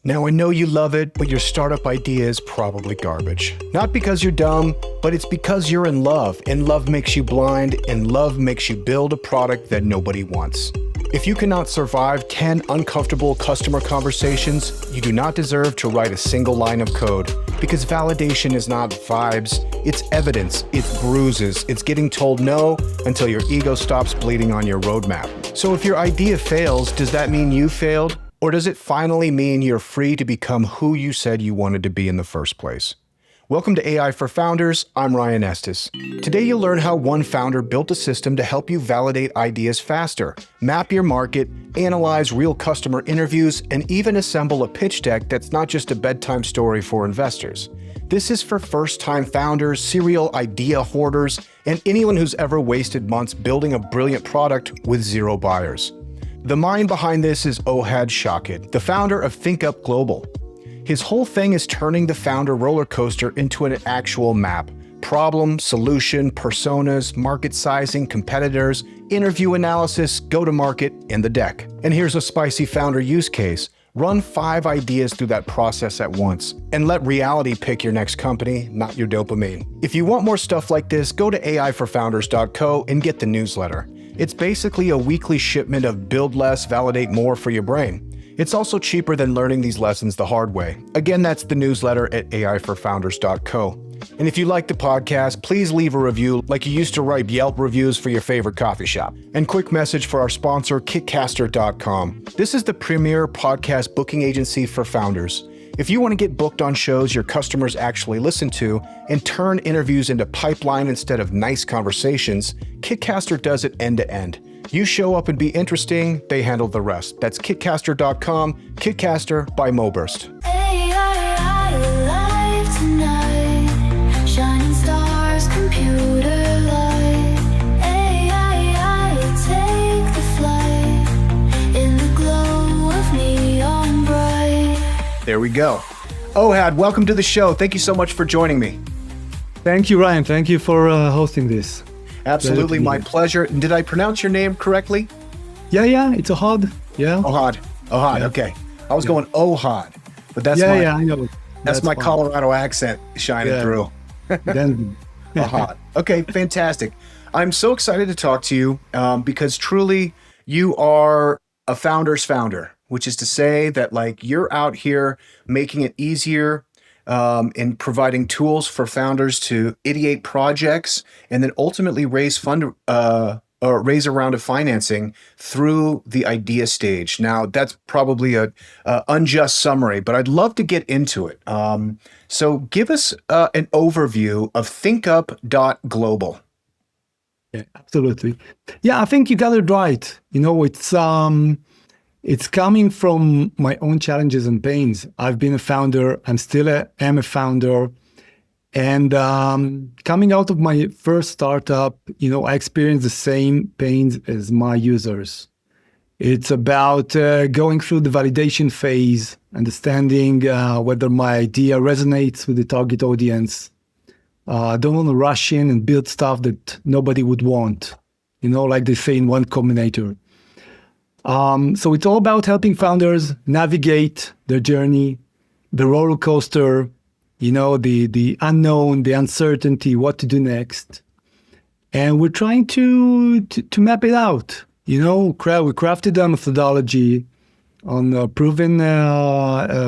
Now, I know you love it, but your startup idea is probably garbage. Not because you're dumb, but it's because you're in love, and love makes you blind, and love makes you build a product that nobody wants. If you cannot survive 10 uncomfortable customer conversations, you do not deserve to write a single line of code. Because validation is not vibes, it's evidence, it's bruises, it's getting told no until your ego stops bleeding on your roadmap. So if your idea fails, does that mean you failed? Or does it finally mean you're free to become who you said you wanted to be in the first place? Welcome to AI for Founders. I'm Ryan Estes. Today you'll learn how one founder built a system to help you validate ideas faster, map your market, analyze real customer interviews, and even assemble a pitch deck that's not just a bedtime story for investors. This is for first-time founders, serial idea hoarders, and anyone who's ever wasted months building a brilliant product with zero buyers. The mind behind this is Ohad Shaked, the founder of ThinkUp Global. His whole thing is turning the founder roller coaster into an actual map. Problem, solution, personas, market sizing, competitors, interview analysis, go-to-market, and the deck. And here's a spicy founder use case. Run 5 ideas through that process at once, and let reality pick your next company, not your dopamine. If you want more stuff like this, go to aiforfounders.co and get the newsletter. It's basically a weekly shipment of build less, validate more for your brain. It's also cheaper than learning these lessons the hard way. Again, that's the newsletter at aiforfounders.co. And if you like the podcast, please leave a review like you used to write Yelp reviews for your favorite coffee shop. And quick message for our sponsor, Kitcaster.com. This is the premier podcast booking agency for founders. If you want to get booked on shows your customers actually listen to and turn interviews into pipeline instead of nice conversations, Kitcaster does it end to end. You show up and be interesting, they handle the rest. That's kitcaster.com, Kitcaster by Moburst. There we go. Ohad, welcome to the show. Thank you so much for joining me. Thank you, Ryan. Thank you for hosting this. Absolutely, my pleasure. And did I pronounce your name correctly? Yeah, it's Ohad. Yeah. Ohad, yeah. Okay. I was going Ohad, but that's I know. That's my fine. Colorado accent shining through. Then Ohad. Okay, fantastic. I'm so excited to talk to you because truly you are a founder's founder, which is to say that like you're out here making it easier in providing tools for founders to ideate projects and then ultimately raise raise a round of financing through the idea stage. Now, that's probably a unjust summary, but I'd love to get into it. So give us an overview of ThinkUp.global. Yeah, absolutely. Yeah, I think you got it right. It's coming from my own challenges and pains. I've been a founder. I'm still am a founder. And coming out of my first startup, I experienced the same pains as my users. It's about going through the validation phase, understanding whether my idea resonates with the target audience. I don't want to rush in and build stuff that nobody would want, like they say in Y Combinator. So it's all about helping founders navigate their journey, the roller coaster, the unknown, the uncertainty, what to do next. And we're trying to map it out. We crafted a methodology on proven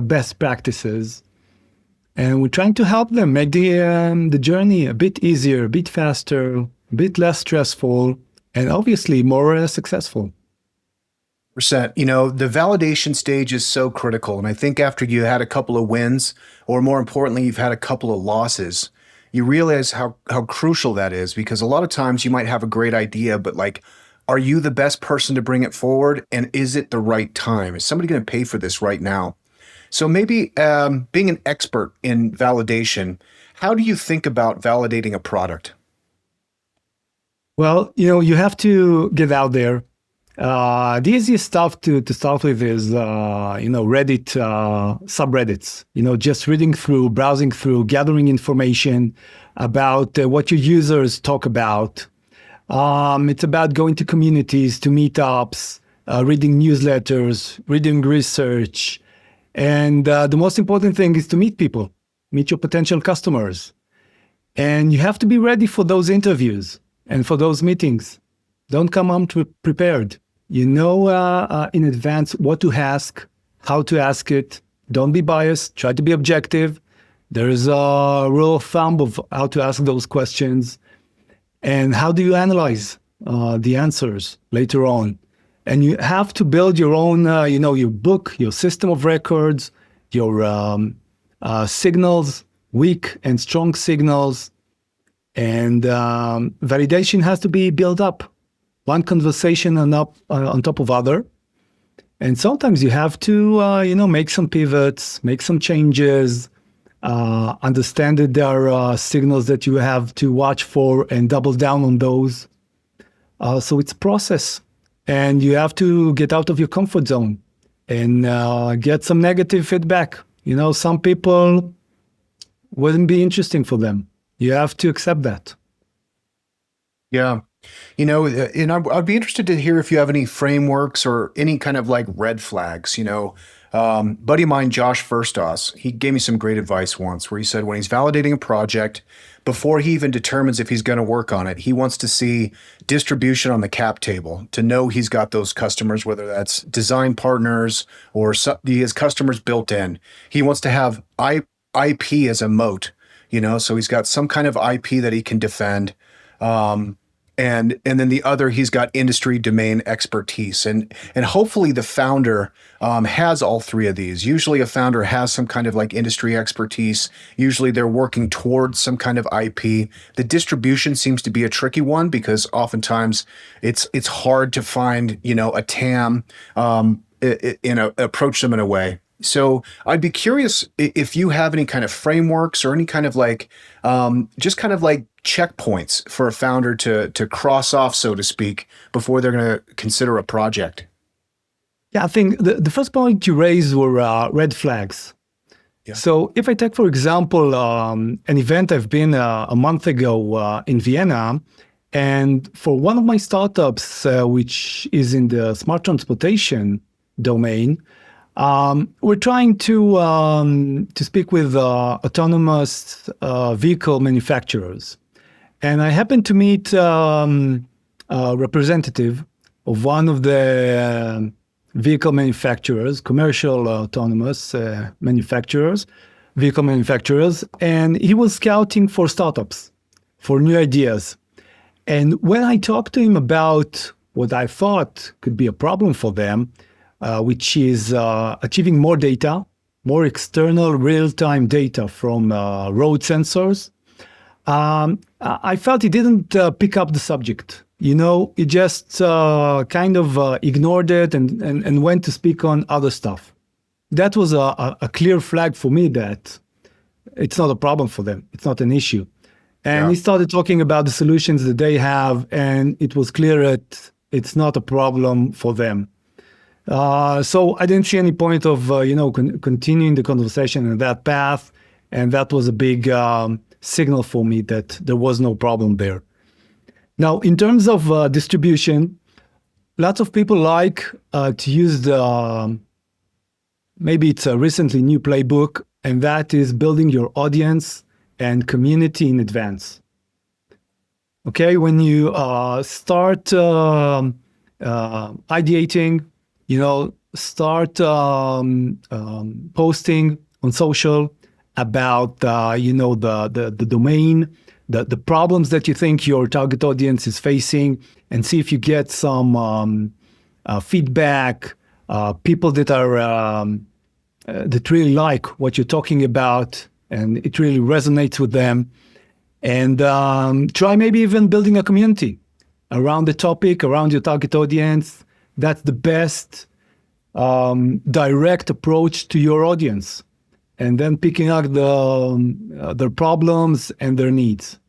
best practices. And we're trying to help them make the journey a bit easier, a bit faster, a bit less stressful, and obviously more successful. The validation stage is so critical. And I think after you had a couple of wins, or more importantly, you've had a couple of losses, you realize how crucial that is, because a lot of times you might have a great idea, but are you the best person to bring it forward? And is it the right time? Is somebody going to pay for this right now? So maybe being an expert in validation, how do you think about validating a product? Well, you have to get out there. The easiest stuff to start with is, Reddit subreddits, just reading through, browsing through, gathering information about what your users talk about. It's about going to communities, to meetups, reading newsletters, reading research, And the most important thing is to meet people, meet your potential customers. And you have to be ready for those interviews and for those meetings. Don't come unprepared. You know in advance what to ask, how to ask it. Don't be biased. Try to be objective. There's a rule of thumb of how to ask those questions and how do you analyze the answers later on. And you have to build your own, your book, your system of records, your signals, weak and strong signals. And validation has to be built up, one conversation on top of other. And sometimes you have to, make some pivots, make some changes, understand that there are signals that you have to watch for and double down on those. So it's a process. And you have to get out of your comfort zone and get some negative feedback. Some people wouldn't be interesting for them. You have to accept that. Yeah. And I'd be interested to hear if you have any frameworks or any kind of like red flags. Buddy of mine, Josh Firstos, he gave me some great advice once where he said when he's validating a project, before he even determines if he's going to work on it, he wants to see distribution on the cap table to know he's got those customers, whether that's design partners or he has customers built in. He wants to have IP as a moat, so he's got some kind of IP that he can defend. And then the other, he's got industry domain expertise, and hopefully the founder has all three of these. Usually, a founder has some kind of like industry expertise. Usually, they're working towards some kind of IP. The distribution seems to be a tricky one because oftentimes it's hard to find a TAM, approach them in a way. So I'd be curious if you have any kind of frameworks or any kind of like, just kind of like checkpoints for a founder to cross off, so to speak, before they're going to consider a project. Yeah, I think the first point you raised were red flags. Yeah. So if I take, for example, an event I've been a month ago in Vienna, and for one of my startups, which is in the smart transportation domain, we're trying to speak with autonomous vehicle manufacturers. And I happened to meet a representative of one of the vehicle manufacturers, commercial autonomous vehicle manufacturers, and he was scouting for startups, for new ideas. And when I talked to him about what I thought could be a problem for them, which is achieving more data, more external real-time data from road sensors, I felt he didn't pick up the subject. He just kind of ignored it and went to speak on other stuff. That was a clear flag for me that it's not a problem for them. It's not an issue. And he started talking about the solutions that they have, and it was clear that it's not a problem for them. So I didn't see any point of, continuing the conversation in that path. And that was a big signal for me that there was no problem there. Now, in terms of distribution, lots of people like to use maybe it's a recently new playbook, and that is building your audience and community in advance. Okay, when you start ideating, start posting on social about the domain, the problems that you think your target audience is facing, and see if you get some feedback, people that are that really like what you're talking about, and it really resonates with them. And try maybe even building a community around the topic, around your target audience. That's the best direct approach to your audience. And then picking up their problems and their needs.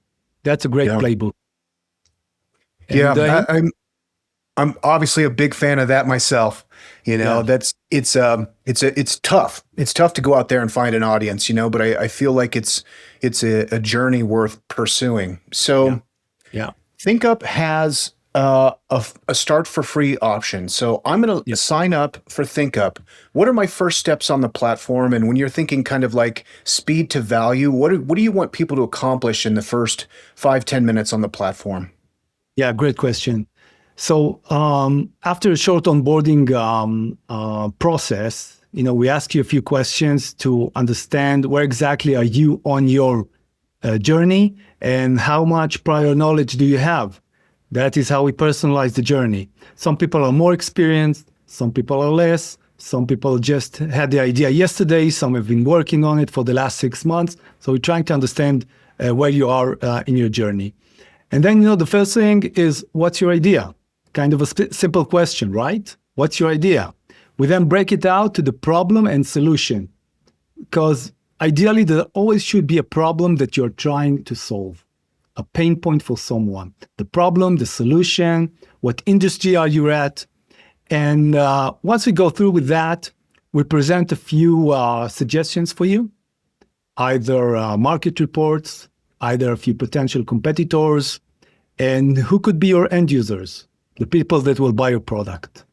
That's a great playbook. And, I'm obviously a big fan of that myself. It's tough. It's tough to go out there and find an audience, but I feel like it's a journey worth pursuing. So ThinkUp has a start for free option. So I'm going to Yeah. sign up for ThinkUp. What are my first steps on the platform? And when you're thinking kind of like speed to value, what do you want people to accomplish in the first 5, 10 minutes on the platform? Yeah, great question. So after a short onboarding process, we ask you a few questions to understand where exactly are you on your journey and how much prior knowledge do you have. That is how we personalize the journey. Some people are more experienced, some people are less, some people just had the idea yesterday, some have been working on it for the last 6 months. So we're trying to understand where you are in your journey. And then, the first thing is, what's your idea? Kind of a simple question, right? What's your idea? We then break it out to the problem and solution, because ideally there always should be a problem that you're trying to solve, a pain point for someone. The problem, the solution, what industry are you at? And once we go through with that, we present a few suggestions for you, either market reports, either a few potential competitors, and who could be your end users, the people that will buy your product.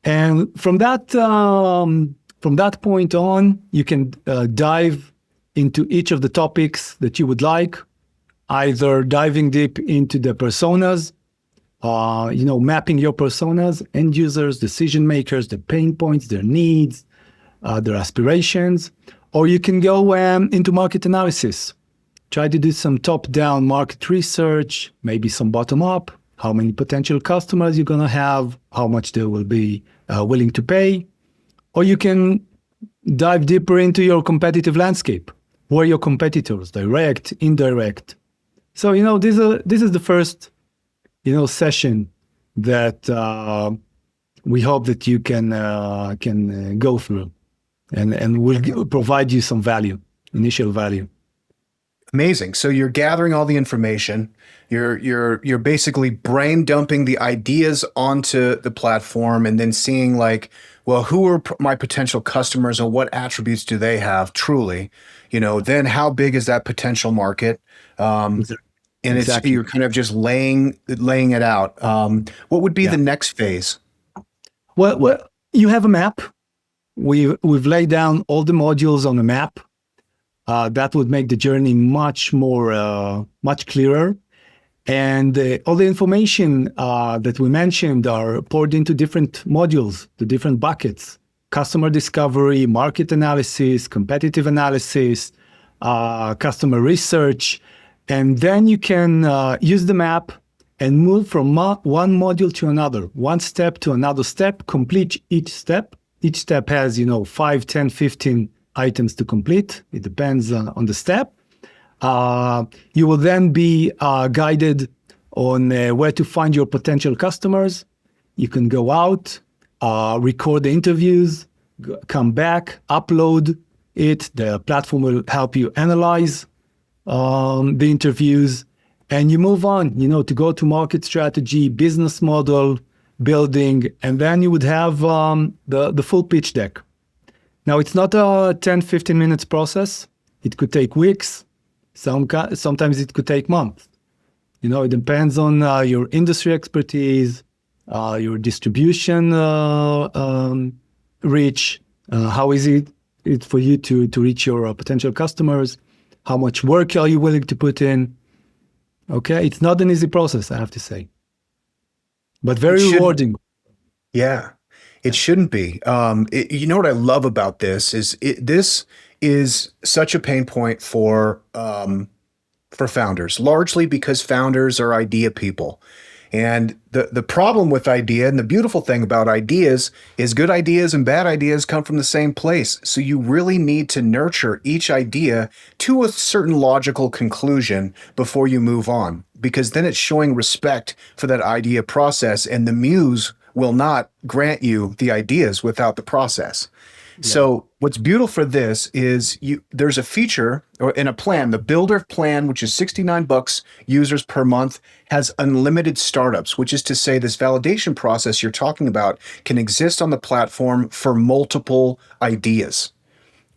And from that point on, you can dive into each of the topics that you would like, either diving deep into the personas, mapping your personas, end users, decision makers, the pain points, their needs, their aspirations, or you can go into market analysis. Try to do some top-down market research, maybe some bottom-up, how many potential customers you're going to have, how much they will be willing to pay. Or you can dive deeper into your competitive landscape. Who are your competitors, direct, indirect? So, this is the first, session that we hope that you can go through, and will provide you some value, initial value. Amazing. So you're gathering all the information. You're basically brain dumping the ideas onto the platform and then seeing like, well, who are my potential customers and what attributes do they have truly? Then how big is that potential market? And Exactly. you're kind of just laying it out. What would be Yeah. the next phase? Well, you have a map. We've laid down all the modules on a map. That would make the journey much clearer. And all the information that we mentioned are poured into different modules, the different buckets: customer discovery, market analysis, competitive analysis, customer research. And then you can use the map and move from one module to another, one step to another step, complete each step. Each step has, 5, 10, 15 items to complete. It depends on the step. You will then be guided on where to find your potential customers. You can go out, record the interviews, come back, upload it. The platform will help you analyze the interviews, and you move on, to go to market strategy, business model building, and then you would have the full pitch deck. Now, it's not a 10, 15 minutes process. It could take weeks. Sometimes it could take months. It depends on your industry expertise, your distribution reach, how easy it's for you to reach your potential customers, how much work are you willing to put in. Okay, it's not an easy process, I have to say, but very rewarding. Yeah, it shouldn't be. You know what I love about this is this is such a pain point for founders, largely because founders are idea people. And the problem with idea, and the beautiful thing about ideas, is good ideas and bad ideas come from the same place. So you really need to nurture each idea to a certain logical conclusion before you move on, because then it's showing respect for that idea process, and the muse will not grant you the ideas without the process. So what's beautiful for this is there's a feature or in a plan, the builder plan, which is $69 users per month, has unlimited startups, which is to say this validation process you're talking about can exist on the platform for multiple ideas.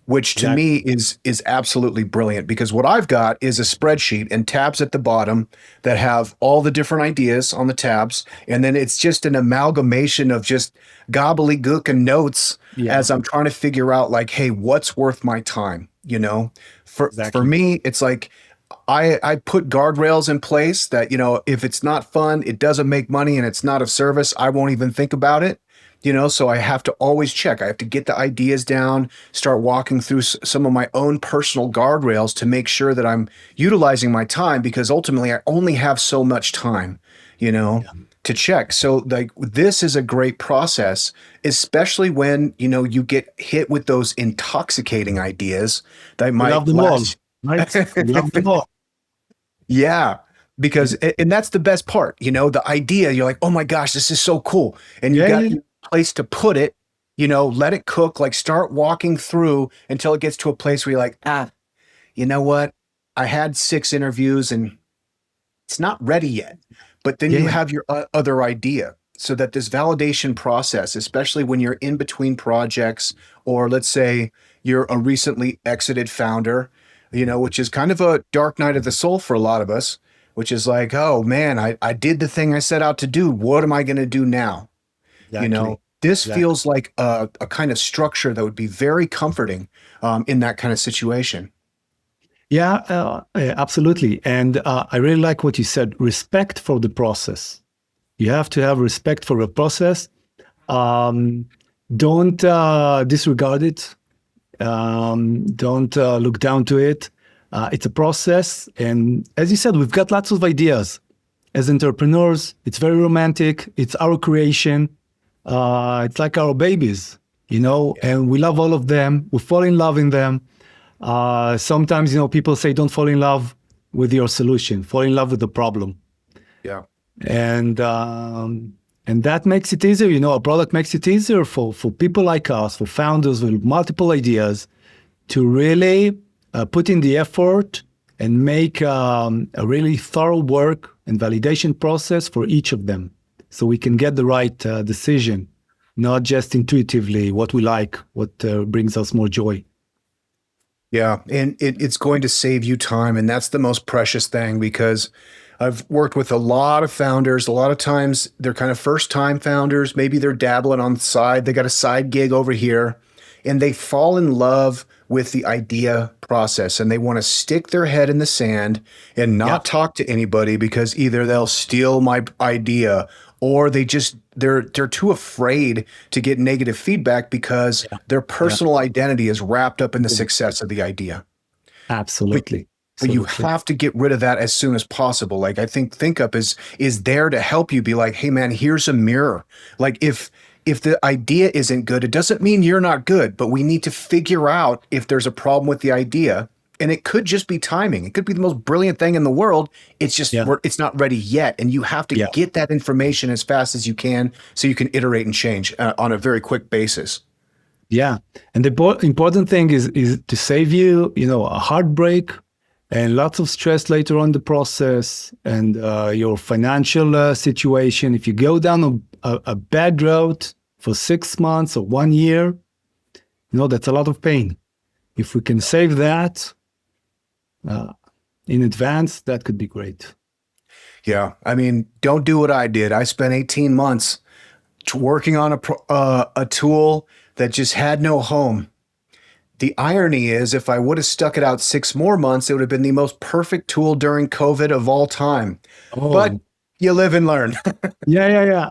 which to Exactly. me is absolutely brilliant because what I've got is a spreadsheet and tabs at the bottom that have all the different ideas on the tabs, and then it's just an amalgamation of just gobbledygook and notes Yeah, as I'm trying to figure out like, hey, what's worth my time? You know, for exactly. me, it's like I put guardrails in place that, if it's not fun, it doesn't make money, and it's not of service, I won't even think about it. So I have to always check. I have to get the ideas down, start walking through some of my own personal guardrails to make sure that I'm utilizing my time because ultimately I only have so much time, you know, Yeah. to check. So like this is a great process, especially when, you get hit with those intoxicating ideas that We love might them all, last. right? We love them all. Yeah, because and that's the best part, the idea, you're like, "Oh my gosh, this is so cool." And you Yeah, got yeah, your place to put it, let it cook, like start walking through until it gets to a place where you're like, "Ah, you know what? I had 6 interviews and it's not ready yet." But then yeah, you yeah, have your other idea. So that this validation process, especially when you're in between projects, or let's say you're a recently exited founder, which is kind of a dark night of the soul for a lot of us, which is like, oh man, I did the thing I set out to do. What am I going to do now? exactly, This exactly. feels like a kind of structure that would be very comforting in that kind of situation. Yeah, absolutely. And I really like what you said. Respect for the process. You have to have respect for the process. Um, don't disregard it. Don't look down to it. It's a process. And as you said, we've got lots of ideas. As entrepreneurs, it's very romantic. It's our creation. It's like our babies, Yeah. and we love all of them. We fall in love in them. Sometimes, people say, don't fall in love with your solution, fall in love with the problem. Yeah. And and that makes it easier. A product makes it easier for people like us, for founders with multiple ideas, to really put in the effort and make a really thorough work and validation process for each of them, so we can get the right decision, not just intuitively what we like, what brings us more joy. Yeah, and it's going to save you time, and that's the most precious thing because I've worked with a lot of founders. A lot of times they're kind of first time founders. Maybe they're dabbling on the side. They got a side gig over here, and they fall in love with the idea process, and they want to stick their head in the sand and Yeah, not talk to anybody because either they'll steal my idea or they're too afraid to get negative feedback because yeah, their yeah, personal identity is wrapped up in the success of the idea. But absolutely, but you absolutely. have to get rid of that as soon as possible. Like I think ThinkUp is there to help you be like, hey man, here's a mirror. Like if the idea isn't good, it doesn't mean you're not good, but we need to figure out if there's a problem with the idea. And it could just be timing. It could be the most brilliant thing in the world. It's just Yeah, it's not ready yet, and you have to yeah. get that information as fast as you can so you can iterate and change on a very quick basis. Yeah, and the important thing is to save you, a heartbreak and lots of stress later on the process, and your financial situation. If you go down a bad road for 6 months or 1 year, that's a lot of pain. If we can save that uh, in advance, that could be great. Yeah, I mean, don't do what I did. I spent 18 months working on a tool that just had no home. The irony is, if I would have stuck it out 6 more months, it would have been the most perfect tool during COVID of all time. But Oh, you live and learn. yeah, yeah, yeah.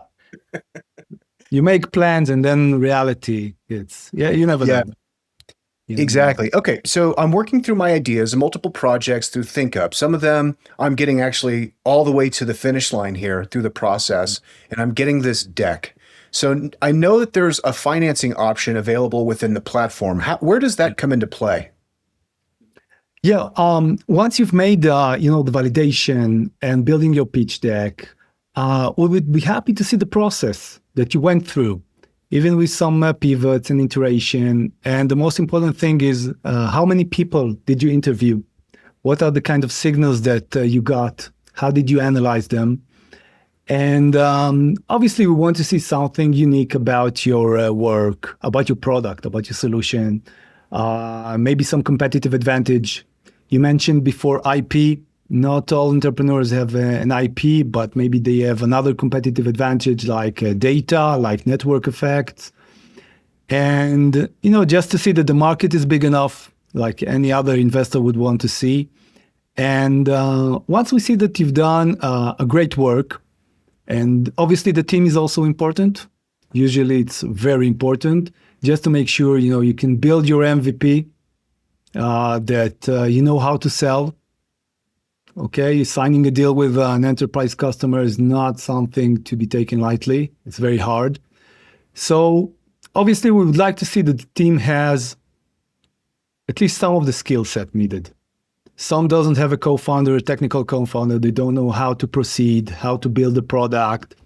You make plans and then reality hits. Yeah, you never Yeah, know. You never know. exactly. Okay, so I'm working through my ideas, multiple projects through ThinkUp. Some of them I'm getting actually all the way to the finish line here through the process, and I'm getting this deck. So I know that there's a financing option available within the platform. Where does that come into play? Yeah. Once you've made, the validation and building your pitch deck, we would be happy to see the process that you went through, even with some pivots and iteration. And the most important thing is, how many people did you interview? What are the kind of signals that you got? How did you analyze them? And obviously, we want to see something unique about your work, about your product, about your solution. maybe some competitive advantage. You mentioned before IP. Not all entrepreneurs have an IP, but maybe they have another competitive advantage like data, like network effects. And, just to see that the market is big enough, like any other investor would want to see. And once we see that you've done a great work, and obviously the team is also important. Usually it's very important just to make sure, you can build your MVP, that you know how to sell. Okay, signing a deal with an enterprise customer is not something to be taken lightly. It's very hard. So obviously we would like to see that the team has at least some of the skill set needed. Some doesn't have a co-founder, a technical co-founder. They don't know how to proceed, how to build a product.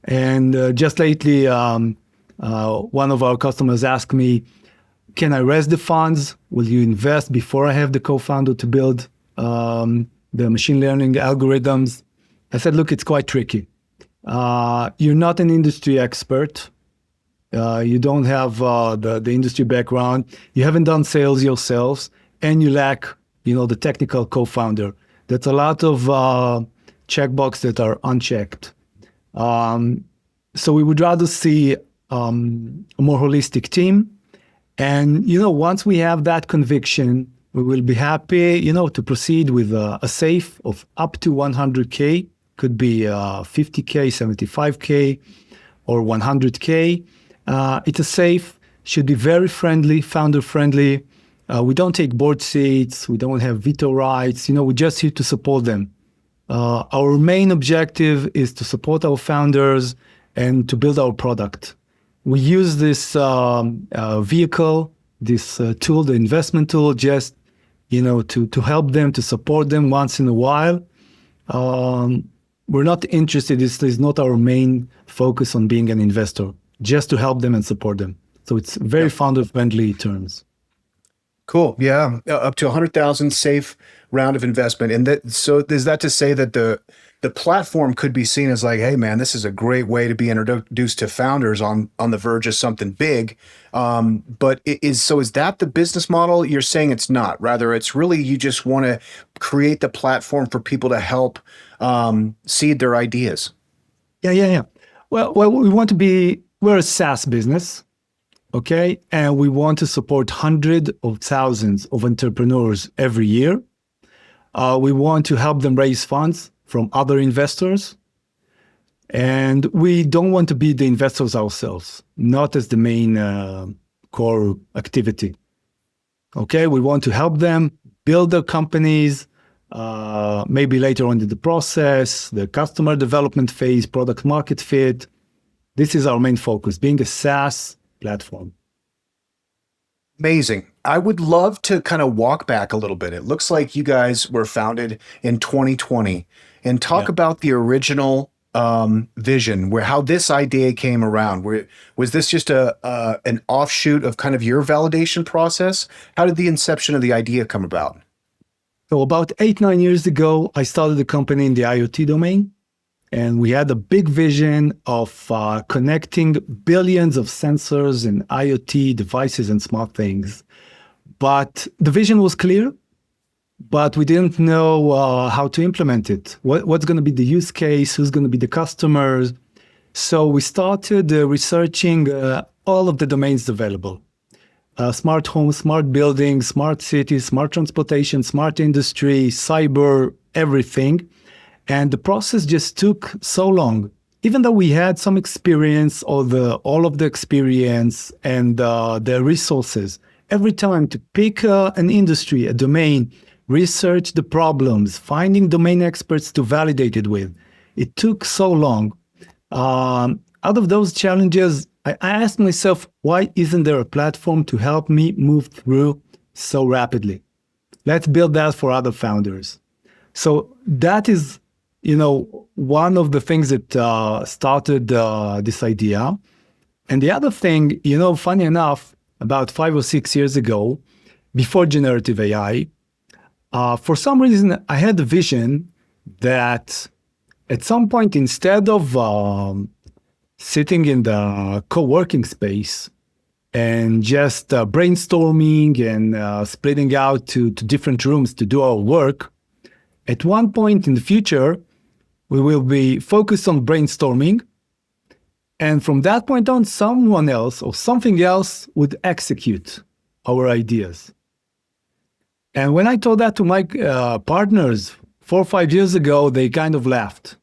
And just lately, one of our customers asked me, can I raise the funds? Will you invest before I have the co-founder to build the machine learning algorithms? I said, look, it's quite tricky. You're not an industry expert. You don't have the industry background. You haven't done sales yourselves, and you lack, the technical co-founder. That's a lot of checkbox that are unchecked. So we would rather see a more holistic team. And, once we have that conviction, we will be happy, to proceed with a safe of up to 100K. Could be 50K, 75K, or 100K. It's a safe, should be very friendly, founder friendly. We don't take board seats. We don't have veto rights. We're just here to support them. Our main objective is to support our founders and to build our product. We use this vehicle, this tool, the investment tool, just to help them, to support them once in a while. We're not interested. This is not our main focus on being an investor. Just to help them and support them. So it's very founder-friendly terms. Cool. Yeah, up to 100,000 safe round of investment, and so is that to say that the platform could be seen as like, hey man, this is a great way to be introduced to founders on the verge of something big. But is that the business model? You're saying it's not. Rather, it's really you just want to create the platform for people to help seed their ideas. Yeah. Well, we want to be. We're a SaaS business. Okay, and we want to support hundreds of thousands of entrepreneurs every year. We want to help them raise funds from other investors. And we don't want to be the investors ourselves, not as the main core activity. Okay, we want to help them build their companies, maybe later on in the process, the customer development phase, product market fit. This is our main focus, being a SaaS platform. Amazing. I would love to kind of walk back a little bit. It looks like you guys were founded in 2020 and talk about the original vision, how this idea came around. Was this just an offshoot of kind of your validation process? How did the inception of the idea come about? So about 8-9 years ago, I started a company in the IoT domain. And we had a big vision of connecting billions of sensors and IoT devices and smart things. But the vision was clear, but we didn't know how to implement it. What's going to be the use case? Who's going to be the customers? So we started researching all of the domains available. Smart homes, smart buildings, smart cities, smart transportation, smart industry, cyber, everything. And the process just took so long. Even though we had some experience, all of the experience and the resources, every time to pick an industry, a domain, research the problems, finding domain experts to validate it with, it took so long. Out of those challenges, I asked myself, why isn't there a platform to help me move through so rapidly? Let's build that for other founders. So that is one of the things that started this idea. And the other thing, funny enough, about 5 or 6 years ago, before generative AI, for some reason, I had the vision that at some point, instead of sitting in the co-working space and just brainstorming and splitting out to different rooms to do our work, at one point in the future, we will be focused on brainstorming. And from that point on, someone else or something else would execute our ideas. And when I told that to my partners 4 or 5 years ago, they kind of laughed.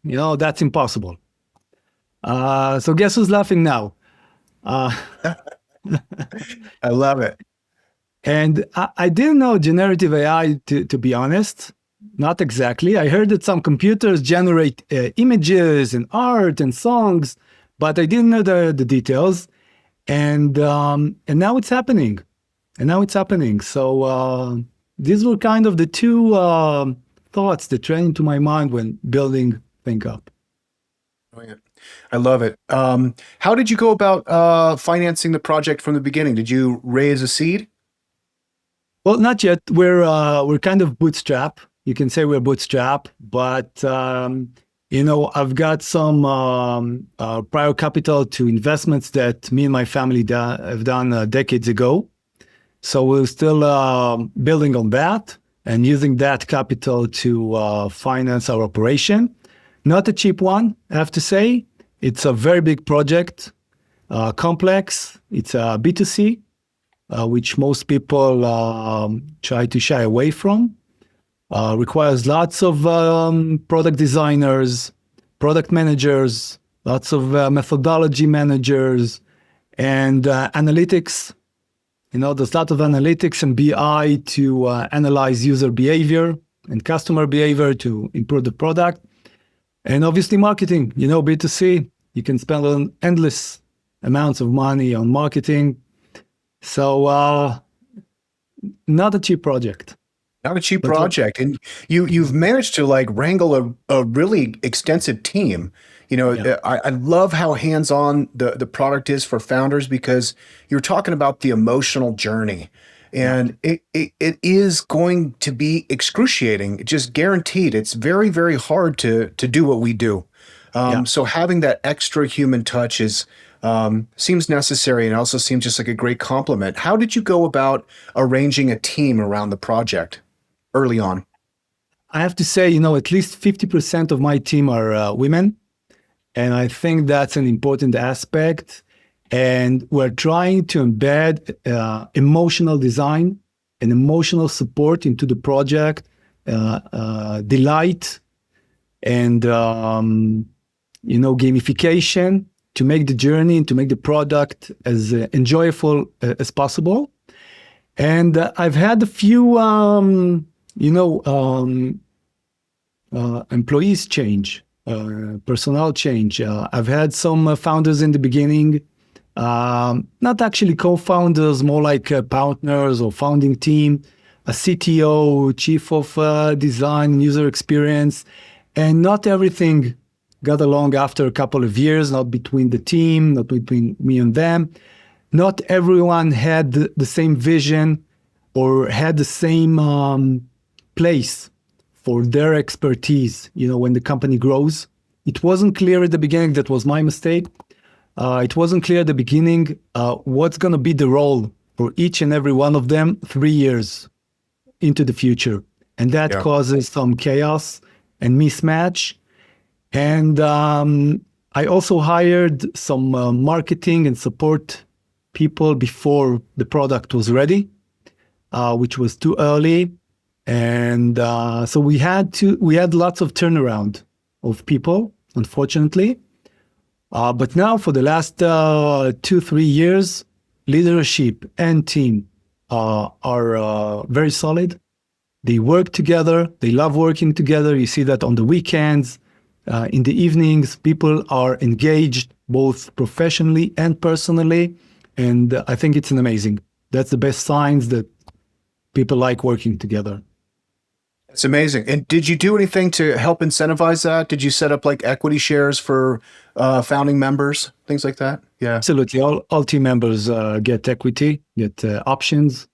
That's impossible. So guess who's laughing now? I love it. And I didn't know generative AI, to be honest. Not exactly. I heard that some computers generate images and art and songs, but I didn't know the details. And now it's happening. So these were kind of the two thoughts that ran into my mind when building ThinkUp. Oh, yeah. I love it. How did you go about financing the project from the beginning? Did you raise a seed? Well, not yet. We're kind of bootstrap. You can say we're bootstrap, but I've got some prior capital to investments that me and my family have done decades ago. So we're still building on that and using that capital to finance our operation. Not a cheap one, I have to say. It's a very big project, complex. It's a B2C, which most people try to shy away from. Requires lots of product designers, product managers, lots of methodology managers, and analytics. There's a lot of analytics and BI to analyze user behavior and customer behavior to improve the product. And obviously marketing, B2C, you can spend endless amounts of money on marketing. So not a cheap project. Not a cheap project. And you've managed to wrangle a really extensive team. Yeah. I love how hands-on the product is for founders, because you're talking about the emotional journey. And it is going to be excruciating, just guaranteed. It's very, very hard to do what we do. So having that extra human touch seems necessary, and also seems just like a great compliment. How did you go about arranging a team around the project early on? I have to say, at least 50% of my team are women. And I think that's an important aspect. And we're trying to embed emotional design and emotional support into the project, delight, and gamification to make the journey and to make the product as enjoyable as possible. And I've had a few, employees change, personnel change. I've had some founders in the beginning, not actually co-founders, more like partners or founding team, a CTO, chief of design and user experience, and not everything got along after a couple of years, not between the team, not between me and them. Not everyone had the same vision or had the same place for their expertise, when the company grows. It wasn't clear at the beginning. That was my mistake. It wasn't clear at the beginning what's going to be the role for each and every one of them 3 years into the future. And that causes some chaos and mismatch. And I also hired some marketing and support people before the product was ready, which was too early. And so we had lots of turnaround of people, unfortunately. But now for the last 2-3 years, leadership and team are very solid. They work together. They love working together. You see that on the weekends, in the evenings, people are engaged both professionally and personally. And I think it's amazing. That's the best signs that people like working together. It's amazing. And did you do anything to help incentivize that? Did you set up equity shares for founding members, things like that? Yeah, absolutely. All team members get equity, get options,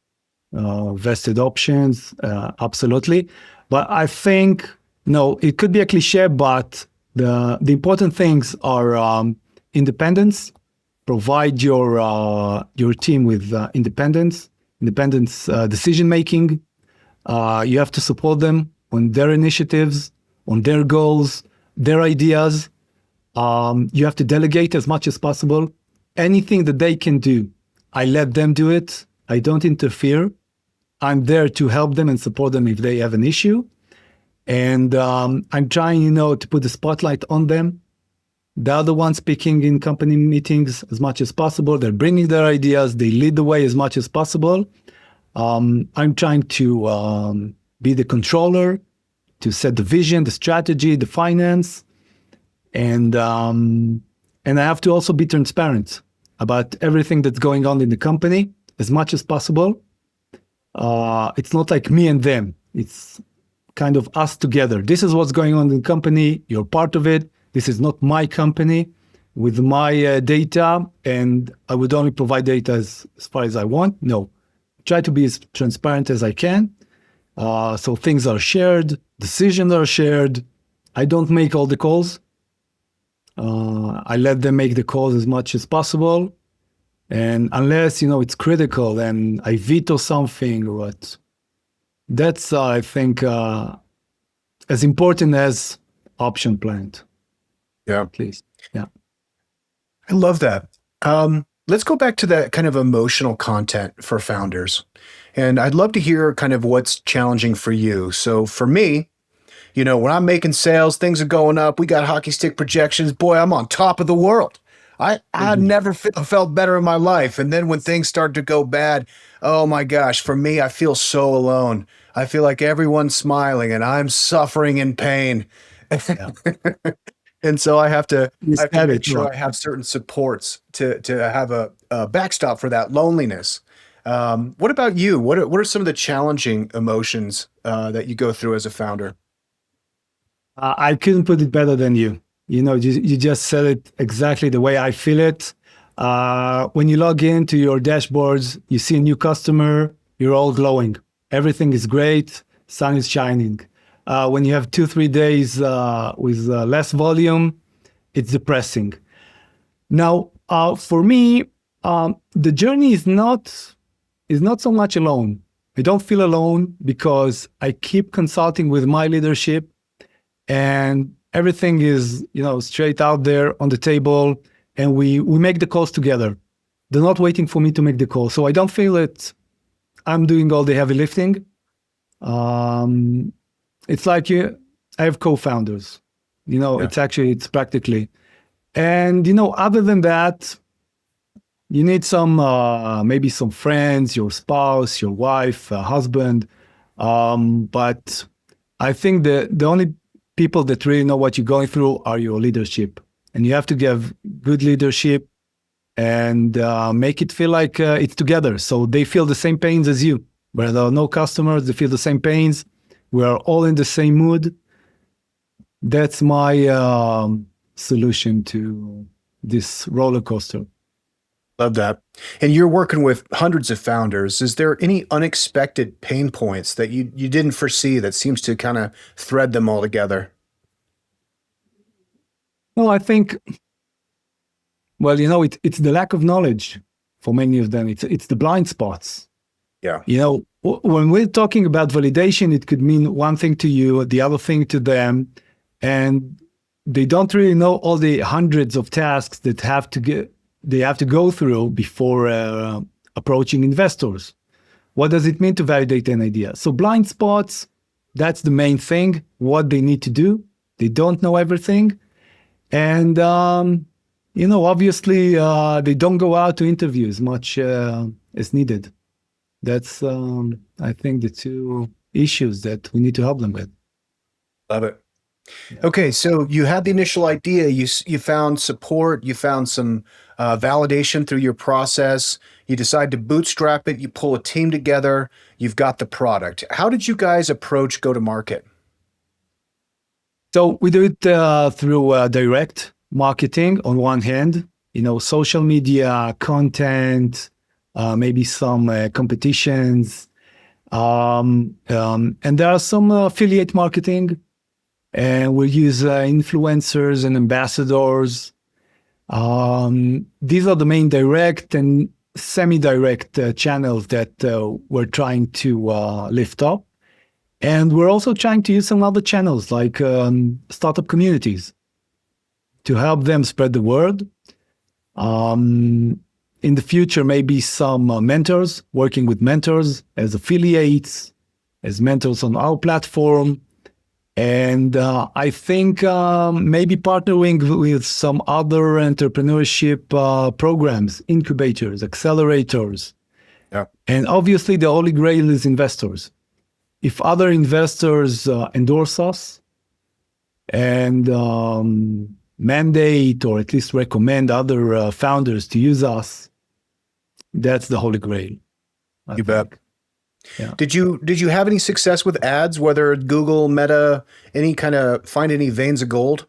vested options. Absolutely. But I think, it could be a cliche, but the important things are independence provide your team with independent decision making. You have to support them on their initiatives, on their goals, their ideas. You have to delegate as much as possible. Anything that they can do, I let them do it. I don't interfere. I'm there to help them and support them if they have an issue. And I'm trying, to put the spotlight on them. They're the ones speaking in company meetings as much as possible. They're bringing their ideas. They lead the way as much as possible. I'm trying to be the controller, to set the vision, the strategy, the finance. And I have to also be transparent about everything that's going on in the company as much as possible. It's not like me and them. It's kind of us together. This is what's going on in the company. You're part of it. This is not my company with my data, and I would only provide data as far as I want. No, try to be as transparent as I can. So things are shared, decisions are shared. I don't make all the calls. I let them make the calls as much as possible. And unless, it's critical and I veto something, what that's, I think, as important as option plant. Yeah. At least. Yeah. I love that. Let's go back to that kind of emotional content for founders. And I'd love to hear kind of what's challenging for you. So for me, when I'm making sales, things are going up. We got hockey stick projections. Boy, I'm on top of the world. I never felt better in my life. And then when things start to go bad, oh my gosh, for me, I feel so alone. I feel like everyone's smiling and I'm suffering in pain. Yeah. And so I have to make sure I have certain supports to have a backstop for that loneliness. What about you? What are some of the challenging emotions that you go through as a founder? I couldn't put it better than you. You just said it exactly the way I feel it. When you log into your dashboards, you see a new customer, you're all glowing. Everything is great, sun is shining. When you have 2-3 days with less volume, it's depressing. Now, for me, the journey is not so much alone. I don't feel alone because I keep consulting with my leadership, and everything is straight out there on the table, and we make the calls together. They're not waiting for me to make the call, so I don't feel that I'm doing all the heavy lifting. It's like I have co-founders. It's practically, and other than that, you need some maybe some friends, your spouse, your wife, husband, but I think the only people that really know what you're going through are your leadership, and you have to give good leadership and make it feel like it's together, so they feel the same pains as you. Where there are no customers, they feel the same pains. We are all in the same mood. That's my solution to this roller coaster. Love that. And you're working with hundreds of founders. Is there any unexpected pain points that you didn't foresee that seems to kind of thread them all together? Well, I think, it's the lack of knowledge for many of them. It's the blind spots. Yeah. When we're talking about validation, it could mean one thing to you, the other thing to them, and they don't really know all the hundreds of tasks that they have to go through before approaching investors. What does it mean to validate an idea? So blind spots, that's the main thing, what they need to do. They don't know everything. And, obviously, they don't go out to interview as much as needed. That's, I think, the two issues that we need to help them with. Love it. Okay, so you had the initial idea, you found support, you found some validation through your process, you decide to bootstrap it, you pull a team together, you've got the product. How did you guys approach go-to-market? So we do it through direct marketing on one hand, social media, content, maybe some competitions, and there are some affiliate marketing, and we'll use influencers and ambassadors. These are the main direct and semi-direct channels that we're trying to lift up. And we're also trying to use some other channels like startup communities to help them spread the word. In the future, maybe some mentors, working with mentors as affiliates, as mentors on our platform. And I think maybe partnering with some other entrepreneurship programs, incubators, accelerators. Yeah. And obviously, the holy grail is investors. If other investors endorse us and mandate or at least recommend other founders to use us, that's the holy grail. I You think. bet. Yeah. Did you have any success with ads, whether Google, Meta, any kind of find any veins of gold?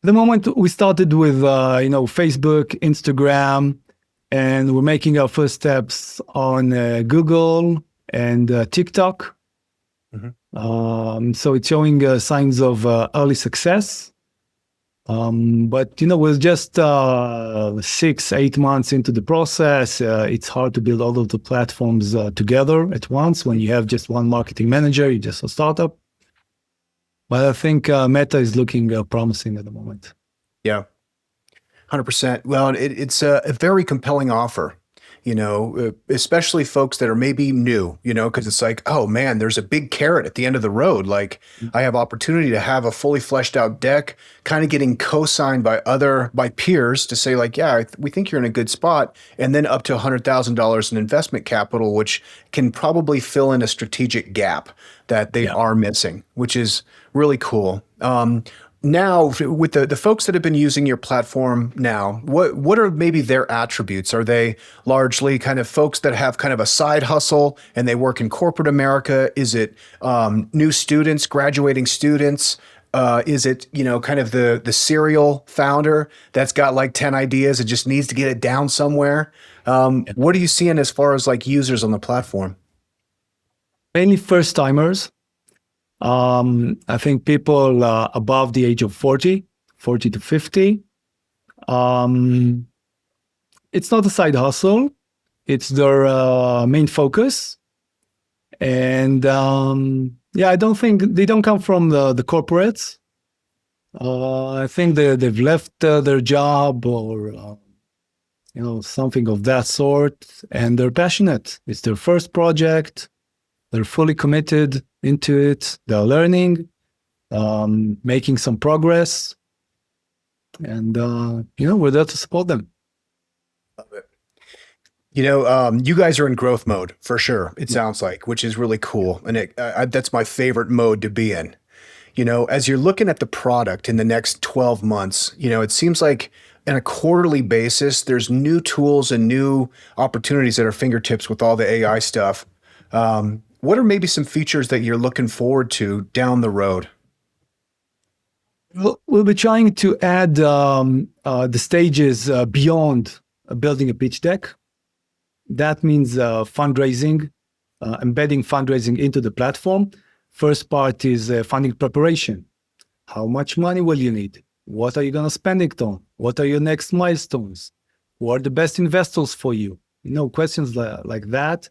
The moment we started with Facebook, Instagram, and we're making our first steps on Google and TikTok. So it's showing signs of early success. But we're just 6-8 months into the process. It's hard to build all of the platforms together at once when you have just one marketing manager. You're just a startup. But I think Meta is looking promising at the moment. Yeah, 100%. Well, it's a very compelling offer, especially folks that are maybe new, because it's like, oh man, there's a big carrot at the end of the road. Like I have opportunity to have a fully fleshed out deck, kind of getting co-signed by peers to say like, yeah, we think you're in a good spot. And then up to $100,000 in investment capital, which can probably fill in a strategic gap that they are missing, which is really cool. Now, with the folks that have been using your platform now, what are maybe their attributes? Are they largely kind of folks that have kind of a side hustle and they work in corporate America? Is it new students, graduating students? Is it, kind of the serial founder that's got like 10 ideas and just needs to get it down somewhere? What are you seeing as far as like users on the platform? Mainly first timers. I think people above the age of 40 to 50. It's not a side hustle. It's their main focus. And I don't think they don't come from the corporates. I think they've left their job or something of that sort, and they're passionate. It's their first project. They're fully committed into it. They're learning, making some progress, and we're there to support them. Love it. You guys are in growth mode for sure. It sounds like, which is really cool, and that's my favorite mode to be in. As you're looking at the product in the next 12 months, it seems like on a quarterly basis, there's new tools and new opportunities at our fingertips with all the AI stuff. What are maybe some features that you're looking forward to down the road? We'll be trying to add the stages beyond building a pitch deck. That means fundraising, embedding fundraising into the platform. First part is funding preparation. How much money will you need? What are you going to spend it on? What are your next milestones? Who are the best investors for you? Questions like that.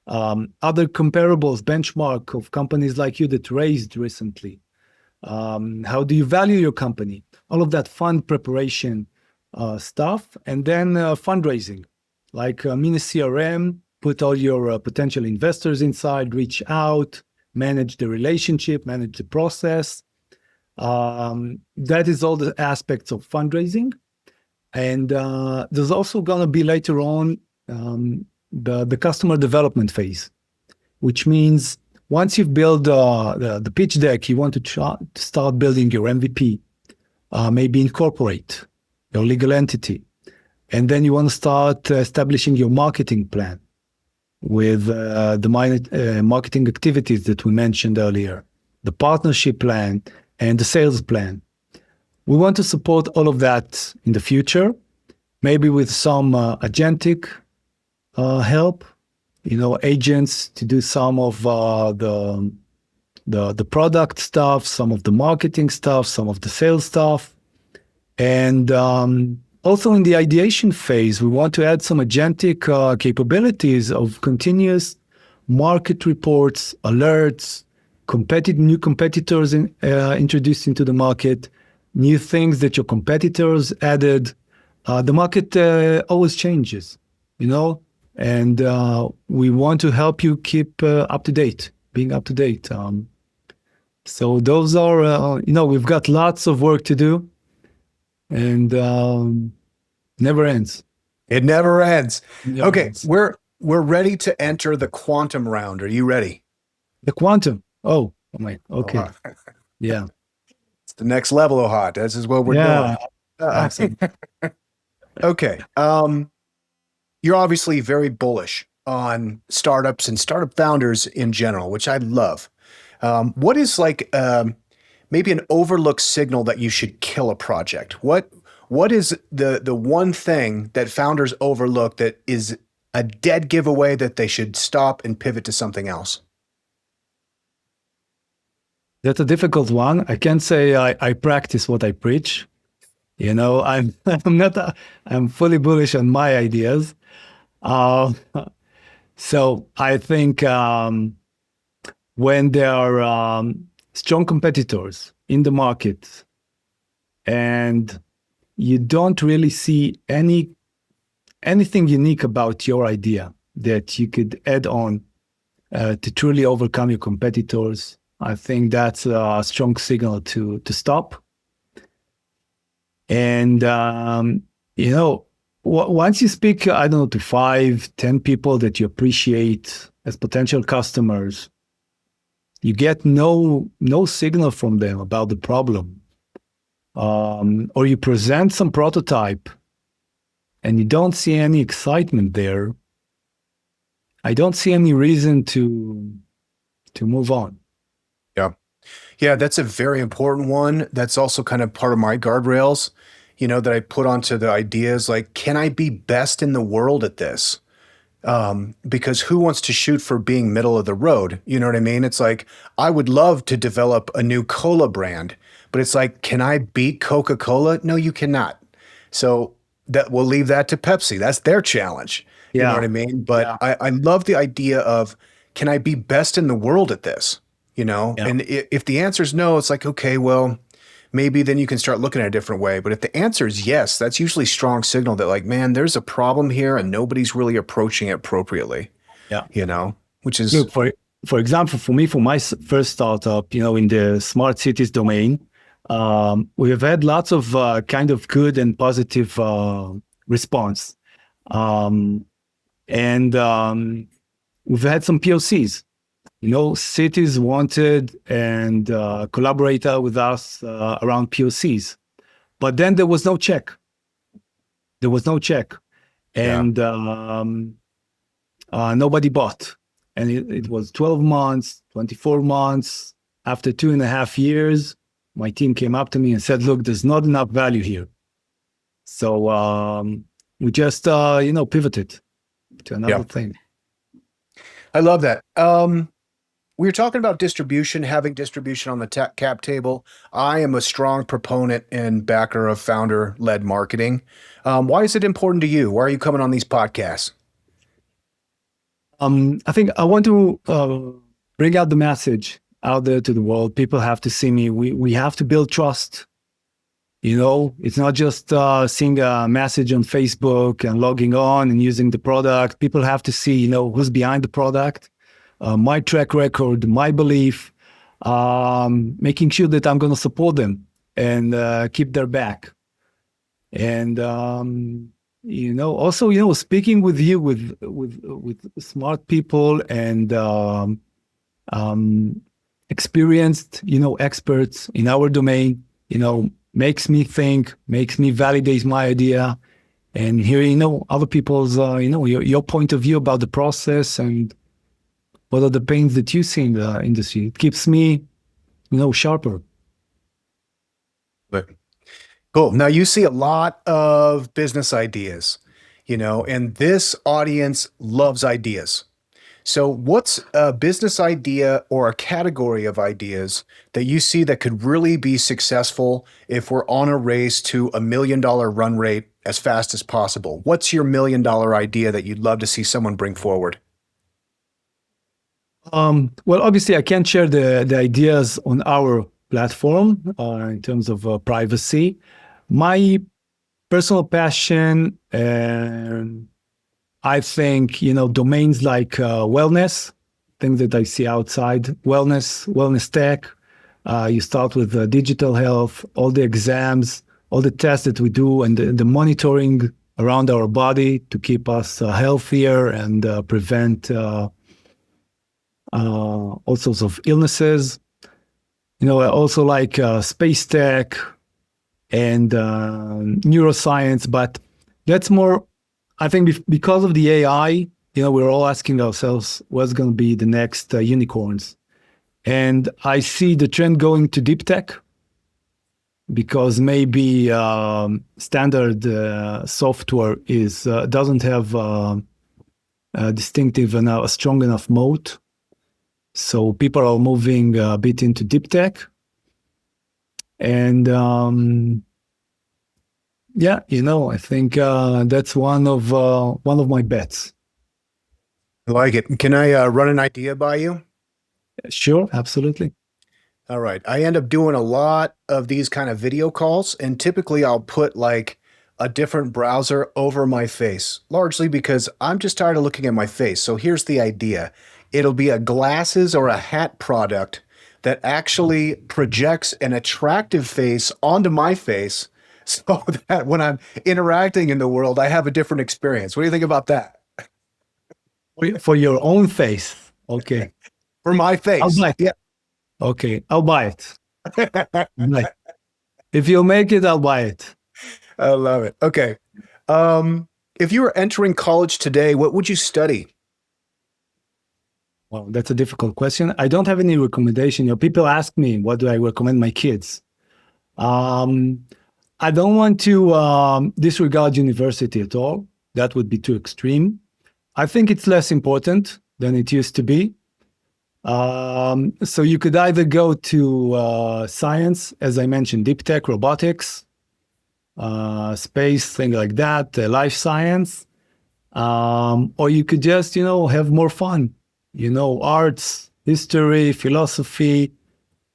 Other comparables, benchmark of companies like you that raised recently. How do you value your company? All of that fund preparation stuff. And then fundraising, like mini CRM, put all your potential investors inside, reach out, manage the relationship, manage the process. That is all the aspects of fundraising. And there's also going to be later on the customer development phase, which means once you've built the pitch deck, you want to start building your MVP, maybe incorporate your legal entity. And then you want to start establishing your marketing plan with the marketing activities that we mentioned earlier, the partnership plan and the sales plan. We want to support all of that in the future, maybe with some agentic help, agents to do some of the product stuff, some of the marketing stuff, some of the sales stuff. And also in the ideation phase, we want to add some agentic capabilities of continuous market reports, alerts, new competitors introduced into the market, new things that your competitors added. The market always changes, you know, and we want to help you keep up to date, being up to date. So those are, we've got lots of work to do, and never ends. It never ends. Never Okay, ends. we're ready to enter the quantum round. Are you ready? The quantum. Oh my. Oh, Okay. Yeah. it's the next level of hot. This is what we're doing. Yeah. Uh, Awesome. okay. You're obviously very bullish on startups and startup founders in general, which I love. What is like maybe an overlooked signal that you should kill a project? What is the one thing that founders overlook that is a dead giveaway that they should stop and pivot to something else? That's a difficult one. I can't say I practice what I preach. I'm I'm not I'm fully bullish on my ideas. Uh, so I think when there are strong competitors in the market and you don't really see anything unique about your idea that you could add on to truly overcome your competitors, I think that's a strong signal to stop. And once you speak, I don't know, to 5, 10 people that you appreciate as potential customers, you get no signal from them about the problem. Or you present some prototype and you don't see any excitement there. I don't see any reason to move on. Yeah. Yeah, that's a very important one. That's also kind of part of my guardrails, that I put onto the ideas like, can I be best in the world at this? Because who wants to shoot for being middle of the road? You know what I mean? It's like, I would love to develop a new cola brand, but it's like, can I beat Coca-Cola? No, you cannot. So that we'll leave that to Pepsi. That's their challenge. You know what Yeah, I mean? But yeah. I love the idea of, can I be best in the world at this? yeah, And if the answer is no, it's like, okay, well, maybe then you can start looking at it a different way. But if the answer is yes, that's usually strong signal that like, man, there's a problem here and nobody's really approaching it appropriately, yeah. which is, Look, for example, for me, for my first startup, in the smart cities domain, we have had lots of kind of good and positive response, um, and we've had some POCs. Cities wanted and collaborated with us around POCs, but then there was no check. There was no check, yeah, and nobody bought. And it was 12 months, 24 months. After 2.5 years, my team came up to me and said, look, there's not enough value here. So we just, pivoted to yeah. another thing. I love that. We were talking about distribution, having distribution on the cap table. I am a strong proponent and backer of founder-led marketing. Why is it important to you? Why are you coming on these podcasts? I think I want to bring out the message out there to the world. People have to see me. We have to build trust. It's not just seeing a message on Facebook and logging on and using the product. People have to see, who's behind the product, my track record, my belief, making sure that I'm going to support them and keep their back. And also, speaking with you with smart people and experienced, experts in our domain, makes me think, makes me validate my idea, and hearing, other people's, your point of view about the process and what are the pains that you see in the industry. It keeps me, sharper. But cool. Now you see a lot of business ideas, and this audience loves ideas. So, what's a business idea or a category of ideas that you see that could really be successful if we're on a race to $1 million run rate as fast as possible? What's your $1 million idea that you'd love to see someone bring forward? Well, obviously, I can't share the ideas on our platform in terms of privacy. My personal passion, I think, domains like wellness, things that I see outside, wellness tech. You start with digital health, all the exams, all the tests that we do, and the monitoring around our body to keep us healthier and prevent all sorts of illnesses. I also like space tech and neuroscience, but that's more, I think, because of the AI, we're all asking ourselves what's going to be the next unicorns. And I see the trend going to deep tech because maybe standard software doesn't have a distinctive and a strong enough moat. So people are moving a bit into deep tech. And I think that's one of my bets. I like it. Can I run an idea by you? Sure, absolutely. All right. I end up doing a lot of these kind of video calls, and typically I'll put like a different browser over my face, largely because I'm just tired of looking at my face. So here's the idea. It'll be a glasses or a hat product that actually projects an attractive face onto my face so that when I'm interacting in the world, I have a different experience. What do you think about that? For your own face. Okay. For my I'll face. buy it. Yeah. Okay. I'll buy it. Right. If you make it, I'll buy it. I love it. Okay. If you were entering college today, what would you study? Well, that's a difficult question. I don't have any recommendation. People ask me, what do I recommend my kids? I don't want to disregard university at all. That would be too extreme. I think it's less important than it used to be. So you could either go to science, as I mentioned, deep tech, robotics, space, things like that, life science, or you could just, have more fun, arts, history, philosophy,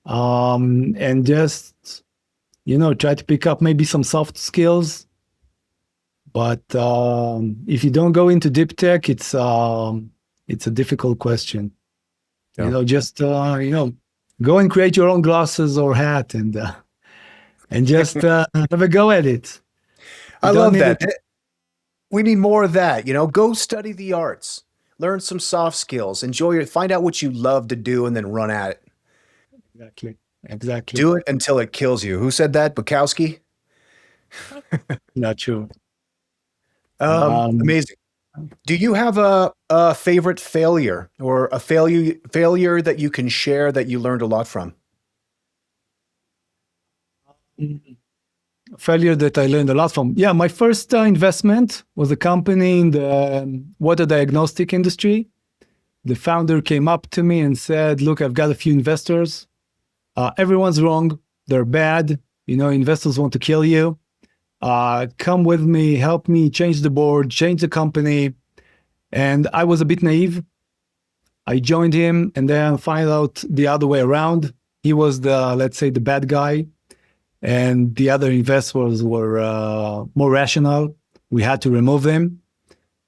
and just, try to pick up maybe some soft skills. But if you don't go into deep tech, it's a difficult question. Yeah. Just go and create your own glasses or hat and just have a go at it. I You don't love need that. it. We need more of that. Go study the arts, learn some soft skills, find out what you love to do, and then run at it. Exactly. Do it until it kills you. Who said that? Bukowski? Not true. Um, Amazing. Do you have a favorite failure or a failure that you can share that you learned a lot from? Failure that I learned a lot from. Yeah, my first investment was a company in the water diagnostic industry. The founder came up to me and said, "Look, I've got a few investors. Everyone's wrong. They're bad. Investors want to kill you. Come with me, help me change the board, change the company." And I was a bit naive. I joined him and then find out the other way around. He was let's say, the bad guy. And the other investors were more rational. We had to remove them.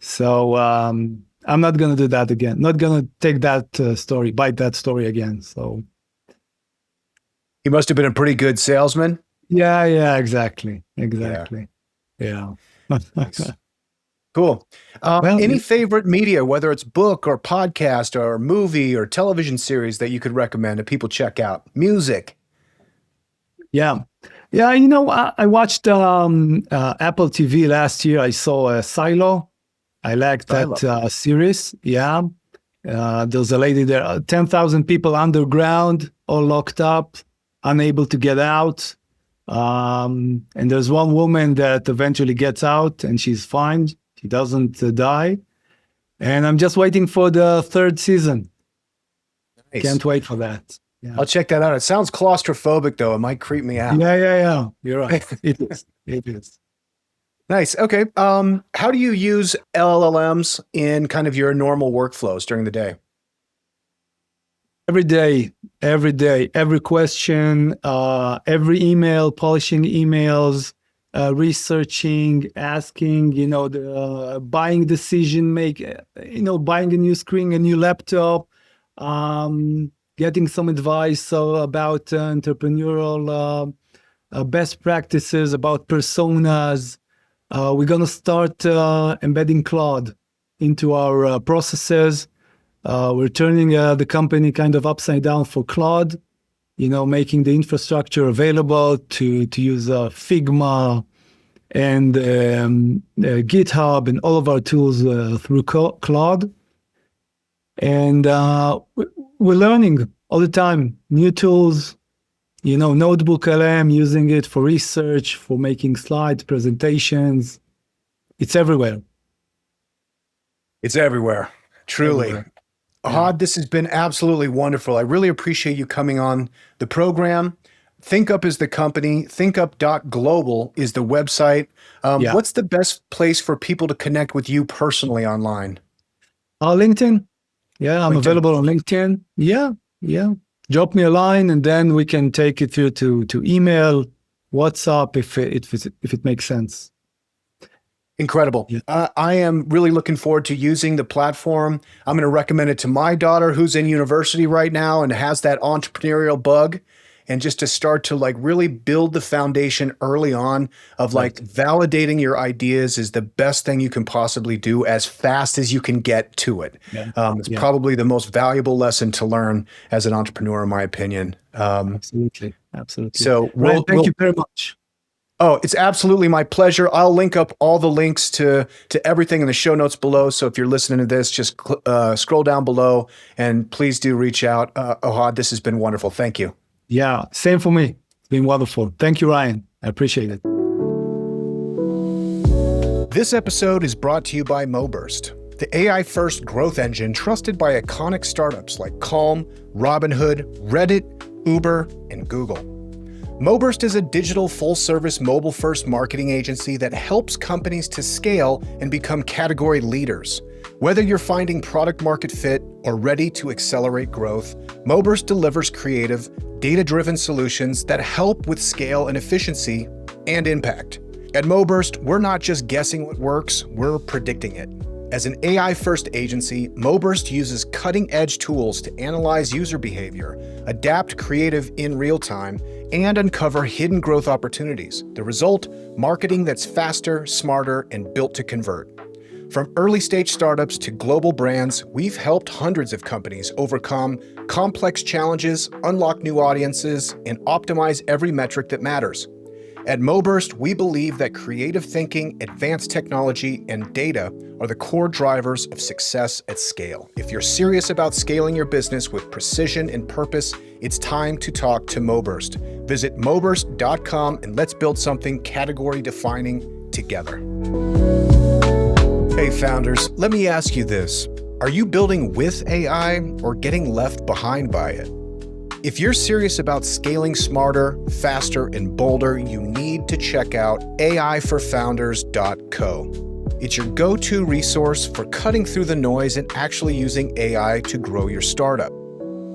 So I'm not going to do that again. Not going to take that bite that story again. So He must have been a pretty good salesman. yeah, exactly. Yeah. Nice. Cool. Well, Any favorite media, whether it's book or podcast or movie or television series that you could recommend that people check out? Music. yeah. Yeah, I watched Apple TV last year. I saw Silo. I liked that series. Yeah. There's a lady there, 10,000 people underground, all locked up, unable to get out. And there's one woman that eventually gets out and she's fine. She doesn't die. And I'm just waiting for the third season. Nice. Can't wait for that. Yeah. I'll check that out. It sounds claustrophobic, though. It might creep me out. Yeah. You're right. It is. It is. Nice. Okay. How do you use LLMs in kind of your normal workflows during the day? Every day, every question, every email, polishing emails, researching, asking, the buying decision, buying a new screen, a new laptop, getting some advice about entrepreneurial best practices, about personas. We're going to start embedding Claude into our processes. We're turning the company kind of upside down for Claude, making the infrastructure available to use Figma and GitHub and all of our tools through Claude. And we're learning all the time, new tools, Notebook LM, using it for research, for making slides, presentations. It's everywhere. It's everywhere, truly. Everywhere. Ohad, this has been absolutely wonderful. I really appreciate you coming on the program. ThinkUp is the company. ThinkUp.global is the website. What's the best place for people to connect with you personally online? LinkedIn. Yeah, I'm available on LinkedIn. Yeah. Drop me a line, and then we can take it through to email, WhatsApp, if it makes sense. Incredible. Yeah. I am really looking forward to using the platform. I'm going to recommend it to my daughter, who's in university right now and has that entrepreneurial bug, and just to start to really build the foundation early on of validating your ideas is the best thing you can possibly do as fast as you can get to it. Yeah. It's probably the most valuable lesson to learn as an entrepreneur, in my opinion. Absolutely. So Ryan, thank you very much. Oh, it's absolutely my pleasure. I'll link up all the links to everything in the show notes below. So if you're listening to this, just scroll down below and please do reach out. Ohad, this has been wonderful. Thank you. Yeah, same for me. It's been wonderful. Thank you, Ryan. I appreciate it. This episode is brought to you by MoBurst, the AI-first growth engine trusted by iconic startups like Calm, Robinhood, Reddit, Uber, and Google. MoBurst is a digital full-service mobile-first marketing agency that helps companies to scale and become category leaders. Whether you're finding product market fit or ready to accelerate growth, MoBurst delivers creative, data-driven solutions that help with scale and efficiency and impact. At MoBurst, we're not just guessing what works, we're predicting it. As an AI-first agency, MoBurst uses cutting-edge tools to analyze user behavior, adapt creative in real time, and uncover hidden growth opportunities. The result, marketing that's faster, smarter, and built to convert. From early-stage startups to global brands, we've helped hundreds of companies overcome complex challenges, unlock new audiences, and optimize every metric that matters. At MoBurst, we believe that creative thinking, advanced technology, and data are the core drivers of success at scale. If you're serious about scaling your business with precision and purpose, it's time to talk to MoBurst. Visit moburst.com and let's build something category-defining together. Hey founders, let me ask you this. Are you building with AI or getting left behind by it? If you're serious about scaling smarter, faster, and bolder, you need to check out aiforfounders.co. It's your go-to resource for cutting through the noise and actually using AI to grow your startup.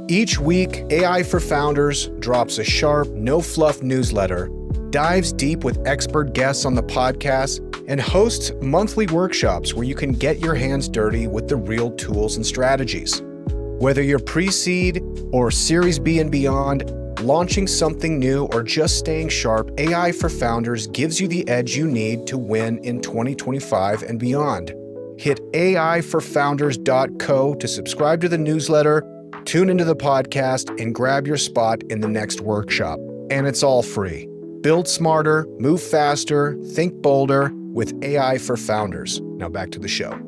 Each week, AI for Founders drops a sharp, no-fluff newsletter, dives deep with expert guests on the podcast, and hosts monthly workshops where you can get your hands dirty with the real tools and strategies. Whether you're pre-seed or Series B and beyond, launching something new, or just staying sharp, AI for Founders gives you the edge you need to win in 2025 and beyond. Hit aiforfounders.co to subscribe to the newsletter, tune into the podcast, and grab your spot in the next workshop. And it's all free. Build smarter, move faster, think bolder with AI for Founders. Now back to the show.